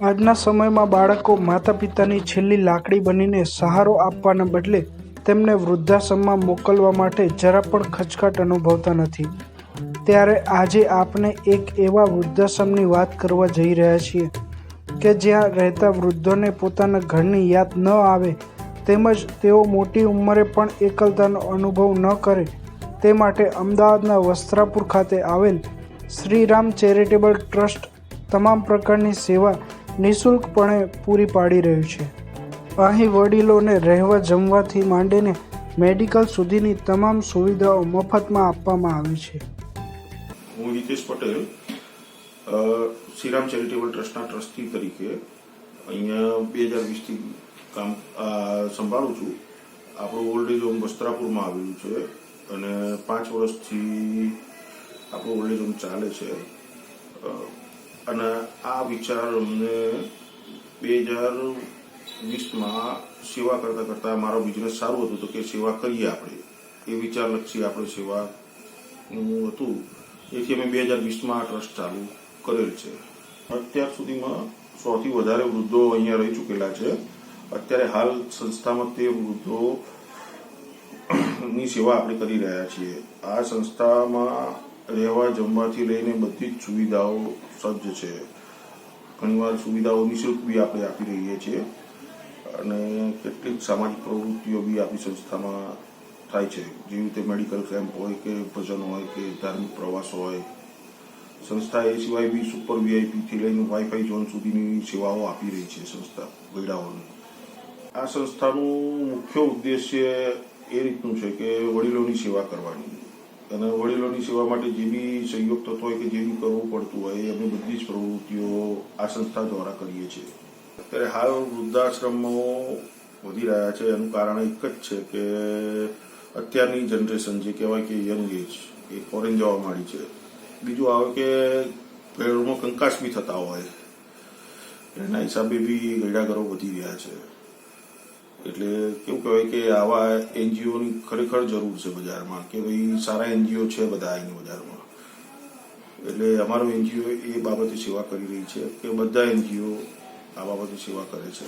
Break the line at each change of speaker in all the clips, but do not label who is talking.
આજના સમયમાં બાળકો માતા પિતાની છેલ્લી લાકડી બનીને સહારો આપવાના બદલે તેમને વૃદ્ધાશ્રમમાં મોકલવા માટે જરા પણ ખચકાટ અનુભવતા નથી। ત્યારે આજે આપણે એક એવા વૃદ્ધાશ્રમની વાત કરવા જઈ રહ્યા છીએ કે જ્યાં રહેતા વૃદ્ધોને પોતાના ઘરની યાદ ન આવે તેમજ તેઓ મોટી ઉંમરે પણ એકલતાનો અનુભવ ન કરે તે માટે અમદાવાદના વસ્ત્રાપુર ખાતે આવેલ શ્રીરામ ચેરિટેબલ ટ્રસ્ટ તમામ પ્રકારની સેવા નિઃશુલ્કપણે પૂરી પાડી રહ્યું છે। અહીં વડીલોને રહેવા જમવાથી માંડીને મેડિકલ સુધીની તમામ સુવિધાઓ મફતમાં આપવામાં આવે છે।
હું હિતેશ પટેલ શ્રીરામ ચેરિટેબલ ટ્રસ્ટના ટ્રસ્ટી તરીકે અહીંયા 2020થી કામ સંભાળું છું। આપણું ઓલ્ડ એજ હોમ વસ્ત્રાપુરમાં આવેલું છે અને 5 વર્ષથી આપણું ઓલ્ડ એજ હોમ ચાલે છે અને આ વિચાર અમને 2020માં સેવા કરતાં કરતાં મારો બિઝનેસ સારું હતું તો કે સેવા કરીએ આપણે એ વિચારલક્ષી આપણે સેવાનું હતું એથી અમે 2020માં આ ટ્રસ્ટ ચાલુ કરેલ છે। અત્યાર સુધીમાં 100થી વધારે વૃદ્ધો અહીંયા રહી ચૂકેલા છે। અત્યારે હાલ સંસ્થામાં 13 વૃદ્ધોની સેવા આપણે કરી રહ્યા છીએ। આ સંસ્થામાં રહેવા જમવાથી લઈને બધી જ સુવિધાઓ સજ્જ છે। ઘણીવાર સુવિધાઓ નિઃશુલ્ક બી આપણે આપી રહીએ છીએ અને કેટલીક સામાજિક પ્રવૃત્તિઓ બી આપણી સંસ્થામાં થાય છે, જેવી રીતે મેડિકલ કેમ્પ હોય કે ભજન હોય કે ધાર્મિક પ્રવાસ હોય। સંસ્થા એ સિવાય બી સુપર વીઆઈપીથી લઈને વાઈફાઈ ઝોન સુધીની સેવાઓ આપી રહી છે સંસ્થા ગયડાઓને। આ સંસ્થાનું મુખ્ય ઉદ્દેશ્ય એ રીતનું છે કે વડીલોની સેવા કરવાની અને વડીલોની સેવા માટે જે બી સહયોગ થતો હોય કે જે બી કરવું પડતું હોય અમે બધી જ પ્રવૃત્તિઓ આ સંસ્થા દ્વારા કરીએ છીએ। અત્યારે હાલ વૃદ્ધાશ્રમો વધી રહ્યા છે એનું કારણ એક જ છે કે અત્યારની જનરેશન જે કહેવાય કે યંગ એજ એ ફોરેન જવા માંડી છે। બીજું આવે કે ઘરમાં કંકાસ બી થતા હોય એના હિસાબે બી ગયડાઘરો વધી રહ્યા છે। એટલે કેવું કહેવાય કે આવા એનજીઓની ખરેખર જરૂર છે બજારમાં કે ભાઈ સારા એનજીઓ છે બધા અહીંની બજારમાં। એટલે અમારો એનજીઓ એ બાબતે સેવા કરી રહી છે કે બધા એનજીઓ આ બાબતે સેવા કરે છે।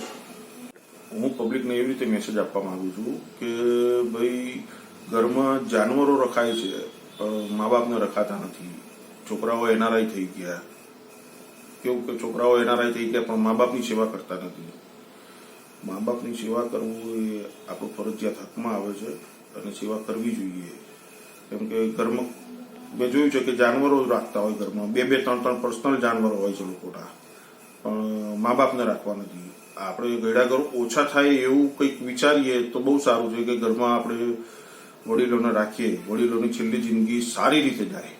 હું પબ્લિકને એવી રીતે મેસેજ આપવા માંગુ છું કે ભાઈ ઘરમાં જાનવરો રખાય છે પણ મા બાપને રખાતા નથી। છોકરાઓ એનઆરઆઈ થઈ ગયા, કેવું કે છોકરાઓ એનઆરઆઈ થઈ ગયા પણ મા બાપની સેવા કરતા નથી। મા બાપની સેવા કરવું એ આપણું ફરજિયાત હકમાં આવે છે અને સેવા કરવી જોઈએ। કેમ કે ઘરમાં મેં જોયું છે કે જાનવરો રાખતા હોય ઘરમાં 2-2, 3-3 પર્સનલ જાનવરો હોય છે લોકોના પણ મા બાપને રાખવા નથી। આપણે ગયડાઘરો ઓછા થાય એવું કંઈક વિચારીએ તો બહુ સારું છે કે ઘરમાં આપણે વડીલોને રાખીએ, વડીલોની છેલ્લી જિંદગી સારી રીતે જાય।